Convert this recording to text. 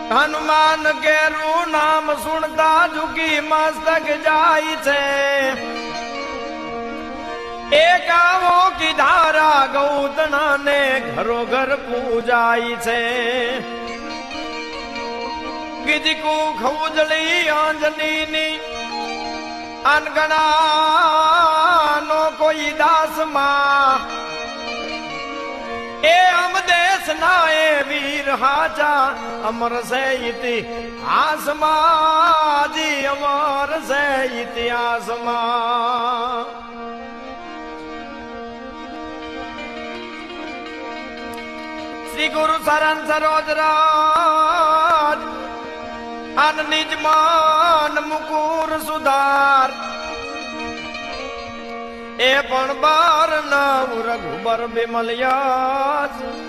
હનુમાન કેરું નામ સુણતા ઝુકી મસ્તક જાય છે એક આવો કી ધારા ગૌતણા ને ઘરો ઘર પૂજાય છે ગીજકુ ખઉજળી આંજની ની અનગણા નો કોઈ દાસ માં એ અમદેશ ના એ વીર હાજા અમર સે ઇતિહાસમાં જી અમર સે ઇતિહાસમાં શ્રી ગુરુ શરણ સરોજ રાજ અન નિજ માન મુકુર સુધાર એ પણ બાર નવ રઘુબર બિમલ યાદ